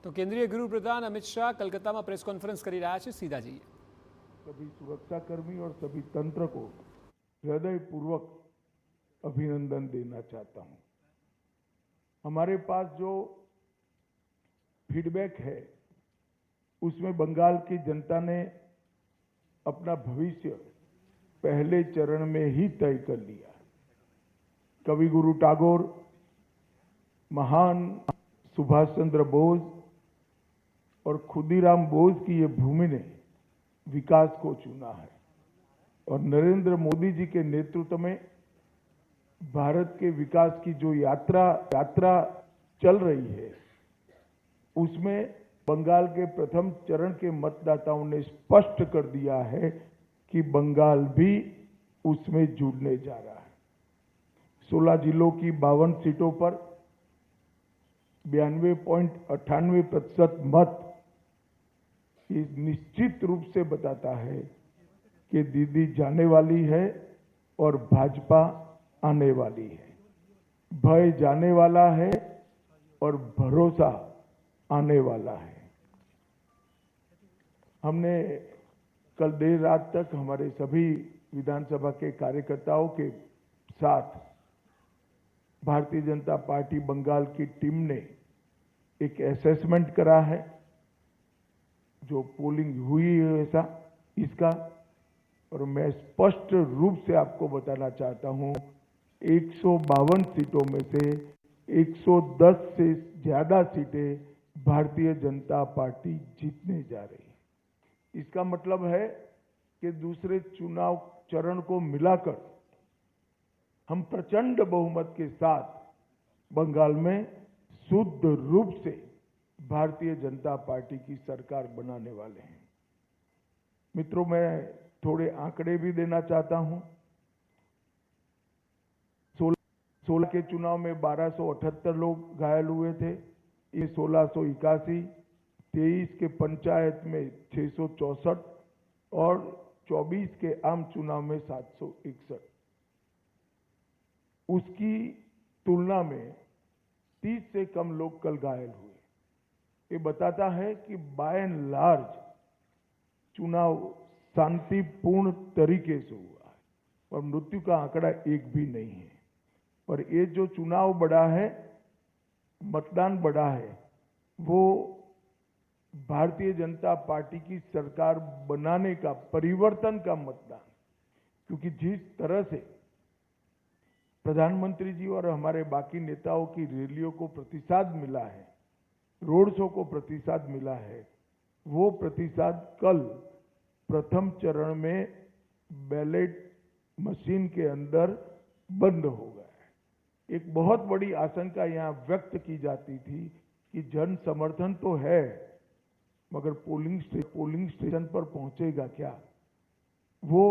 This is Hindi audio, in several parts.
तो केंद्रीय गृह प्रधान अमित शाह कलकत्ता में प्रेस कॉन्फ्रेंस કરી રહ્યા છે। सीधा जाइए। सभी सुरक्षाकर्मी और सभी तंत्र को हृदयपूर्वक अभिनंदन देना चाहता हूं। हमारे पास जो फीडबैक है उसमें बंगाल की जनता ने अपना भविष्य पहले चरण में ही तय कर लिया। कवि गुरु टैगोर, महान सुभाष चंद्र बोस और खुदीराम बोस की ये भूमि ने विकास को चुना है और नरेंद्र मोदी जी के नेतृत्व में भारत के विकास की जो यात्रा चल रही है उसमें बंगाल के प्रथम चरण के मतदाताओं ने स्पष्ट कर दिया है कि बंगाल भी उसमें जुड़ने जा रहा है। 16 जिलों की 52 सीटों पर 92.98% मत ये निश्चित रूप से बताता है कि दीदी जाने वाली है और भाजपा आने वाली है। भय जाने वाला है और भरोसा आने वाला है। हमने कल देर रात तक हमारे सभी विधानसभा के कार्यकर्ताओं के साथ भारतीय जनता पार्टी बंगाल की टीम ने एक असेसमेंट करा है जो पोलिंग हुई है इसका, और मैं स्पष्ट रूप से आपको बताना चाहता हूं 152 सीटों में से 110 से ज्यादा सीटें भारतीय जनता पार्टी जीतने जा रही है। इसका मतलब है कि दूसरे चुनाव चरण को मिलाकर हम प्रचंड बहुमत के साथ बंगाल में शुद्ध रूप से भारतीय जनता पार्टी की सरकार बनाने वाले हैं। मित्रों, मैं थोड़े आंकड़े भी देना चाहता हूं। 16 के चुनाव में 1278 लोग घायल हुए थे, ये 1681, 23 के पंचायत में 664 और 24 के आम चुनाव में 761। उसकी तुलना में 30 से कम लोग कल घायल हुए। ये बताता है कि बाय एंड लार्ज चुनाव शांतिपूर्ण तरीके से हुआ है और मृत्यु का आंकड़ा एक भी नहीं है। और ये जो चुनाव बढ़ा है, मतदान बढ़ा है, वो भारतीय जनता पार्टी की सरकार बनाने का, परिवर्तन का मतदान। क्योंकि जिस तरह से प्रधानमंत्री जी और हमारे बाकी नेताओं की रैलियों को प्रतिसाद मिला है, रोड शो को प्रतिसाद मिला है, वो प्रतिसाद कल प्रथम चरण में बैलेट मशीन के अंदर बंद हो गया है। एक बहुत बड़ी आशंका यहां व्यक्त की जाती थी कि जन समर्थन तो है मगर पोलिंग स्टेशन पर पहुंचेगा क्या, वो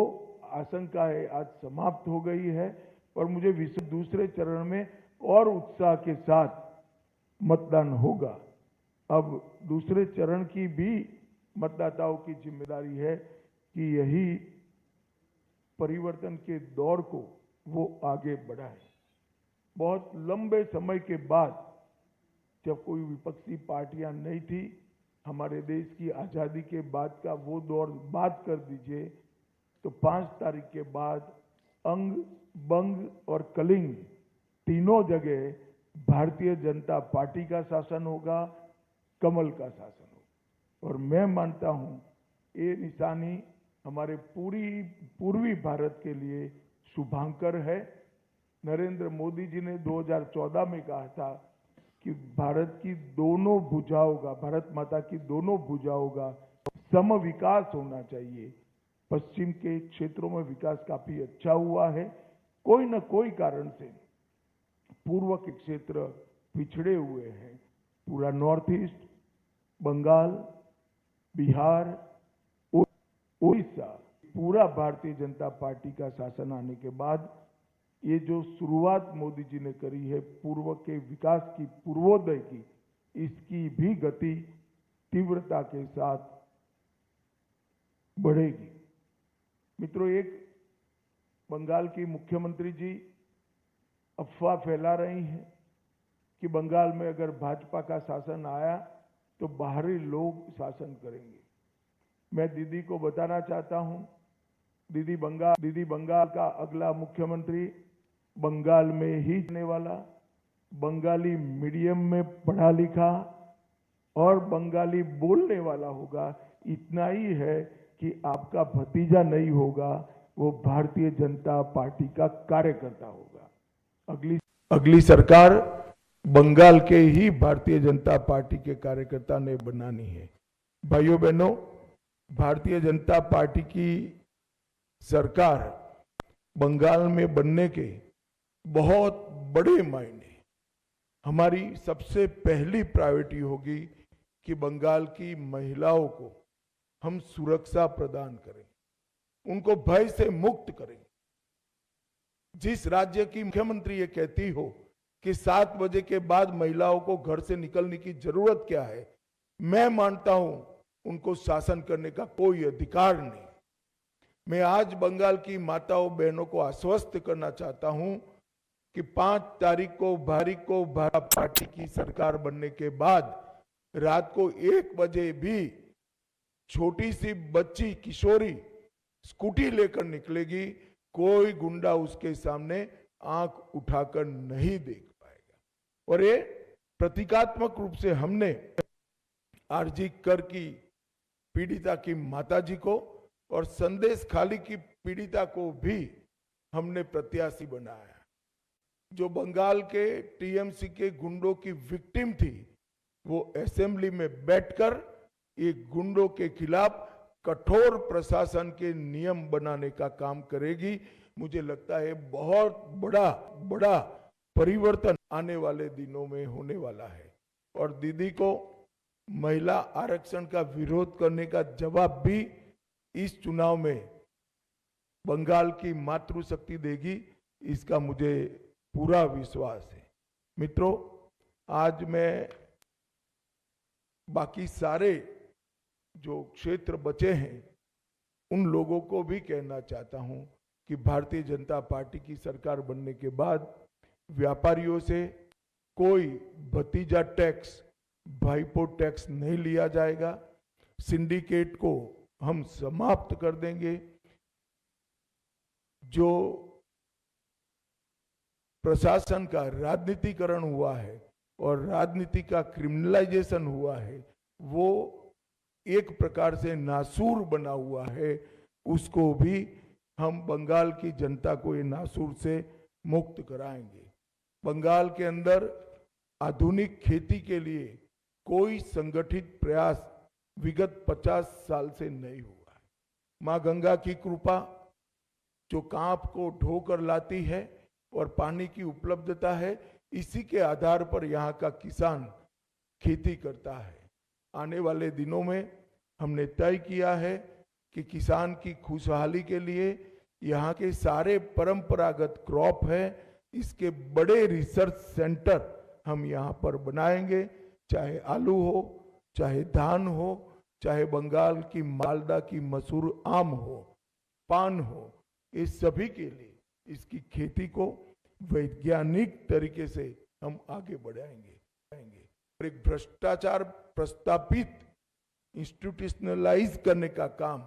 आशंका है आज समाप्त हो गई है। और मुझे दूसरे चरण में और उत्साह के साथ मतदान होगा। अब दूसरे चरण की भी मतदाताओं की जिम्मेदारी है कि यही परिवर्तन के दौर को वो आगे बढ़ाए। बहुत लंबे समय के बाद जब कोई विपक्षी पार्टियां नहीं थी, हमारे देश की आजादी के बाद का वो दौर बात कर दीजिए, तो 5 तारीख के बाद अंग, बंग और कलिंग तीनों जगह भारतीय जनता पार्टी का शासन होगा, कमल का शासन होगा। और मैं मानता हूं ये निशानी हमारे पूर्वी भारत के लिए शुभांकर है। नरेंद्र मोदी जी ने 2014 में कहा था कि भारत की दोनों भुजाओं का, भारत माता की दोनों भुजाओं का सम विकास होना चाहिए। पश्चिम के क्षेत्रों में विकास काफी अच्छा हुआ है, कोई न कोई कारण से पूर्व के क्षेत्र पिछड़े हुए हैं। पूरा नॉर्थ ईस्ट, बंगाल, बिहार, उड़ीसा, पूरा भारतीय जनता पार्टी का शासन आने के बाद ये जो शुरुआत मोदी जी ने करी है पूर्व के विकास की, पूर्वोदय की, इसकी भी गति तीव्रता के साथ बढ़ेगी। मित्रों, एक बंगाल की मुख्यमंत्री जी अफवाह फैला रही हैं कि बंगाल में अगर भाजपा का शासन आया तो बाहरी लोग शासन करेंगे। मैं दीदी को बताना चाहता हूं, दीदी बंगाल का अगला मुख्यमंत्री बंगाल में ही रहने वाला, बंगाली मीडियम में पढ़ा लिखा और बंगाली बोलने वाला होगा। इतना ही है कि आपका भतीजा नहीं होगा, वो भारतीय जनता पार्टी का कार्यकर्ता होगा। अगली सरकार बंगाल के ही भारतीय जनता पार्टी के कार्यकर्ता ने बनानी है। भाइयों बहनों, भारतीय जनता पार्टी की सरकार बंगाल में बनने के बहुत बड़े मायने। हमारी सबसे पहली प्रायोरिटी होगी कि बंगाल की महिलाओं को हम सुरक्षा प्रदान करें, उनको भय से मुक्त करें। जिस राज्य की मुख्यमंत्री ये कहती हो कि 7 बजे के बाद महिलाओं को घर से निकलने की जरूरत क्या है, मैं मानता हूं उनको शासन करने का कोई अधिकार नहीं। मैं आज बंगाल की माताओं बहनों को आश्वस्त करना चाहता हूं कि 5 तारीख को भारतीय पार्टी की सरकार बनने के बाद रात को 1 बजे भी छोटी सी बच्ची किशोरी स्कूटी लेकर निकलेगी, कोई गुंडा उसके सामने आंख उठाकर नहीं देख पाएगा। और ये प्रतीकात्मक रूप से हमने आरजी कर की पीड़िता की माताजी को और संदेश खाली की पीड़िता को भी हमने प्रत्याशी बनाया। जो बंगाल के टीएमसी के गुंडों की विक्टिम थी, वो असेंबली में बैठकर एक गुंडों के खिलाफ कठोर प्रशासन के नियम बनाने का काम करेगी। मुझे लगता है बहुत बड़ा परिवर्तन आने वाले दिनों में होने वाला है। और दीदी को महिला आरक्षण का विरोध करने का जवाब भी इस चुनाव में बंगाल की मातृशक्ति देगी, इसका मुझे पूरा विश्वास है। मित्रों, आज मैं बाकी सारे जो क्षेत्र बचे हैं उन लोगों को भी कहना चाहता हूं कि भारतीय जनता पार्टी की सरकार बनने के बाद व्यापारियों से कोई भतीजा टैक्स, भाईपो टैक्स नहीं लिया जाएगा। सिंडिकेट को हम समाप्त कर देंगे। जो प्रशासन का राजनीतिकरण हुआ है और राजनीति का क्रिमिनलाइजेशन हुआ है, वो एक प्रकार से नासूर बना हुआ है। उसको भी हम बंगाल की जनता को ये नासूर से मुक्त कराएंगे। बंगाल के अंदर आधुनिक खेती के लिए कोई संगठित प्रयास विगत 50 साल से नहीं हुआ है। मां गंगा की कृपा जो कांप को ढोकर लाती है और पानी की उपलब्धता है, इसी के आधार पर यहाँ का किसान खेती करता है। आने वाले दिनों में हमने तय किया है कि किसान की खुशहाली के लिए यहाँ के सारे परंपरागत क्रॉप है, इसके बड़े रिसर्च सेंटर हम यहाँ पर बनाएंगे। चाहे आलू हो, चाहे धान हो, चाहे बंगाल की मालदा की मसूर आम हो, पान हो, इस सभी के लिए इसकी खेती को वैज्ञानिक तरीके से हम आगे बढ़ाएंगे। एक भ्रष्टाचार प्रस्तापित इंस्टीट्यूशनलाइज करने का काम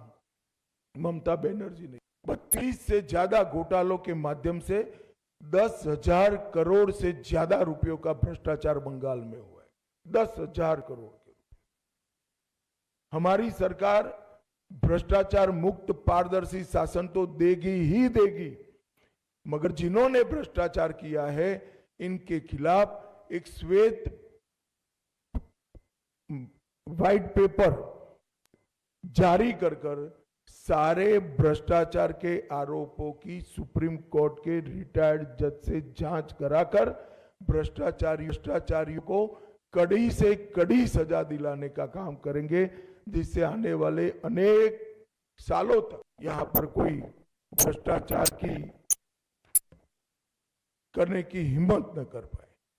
ममता बनर्जी ने 32 से ज्यादा घोटालों के माध्यम से 10,000 करोड़ से ज्यादा रुपयों का भ्रष्टाचार बंगाल में हुआ है। 10,000 करोड़ के रुपए। हमारी सरकार भ्रष्टाचार मुक्त पारदर्शी शासन तो देगी ही देगी, मगर जिन्होंने भ्रष्टाचार किया है इनके खिलाफ एक श्वेत व्हाइट पेपर जारी कर सारे भ्रष्टाचार के आरोपों की सुप्रीम कोर्ट के रिटायर्ड जज से जांच कराकर भ्रष्टाचारियों को कड़ी से कड़ी सजा दिलाने का काम करेंगे, जिससे आने वाले अनेक सालों तक यहां पर कोई भ्रष्टाचार की करने की हिम्मत न कर पाए।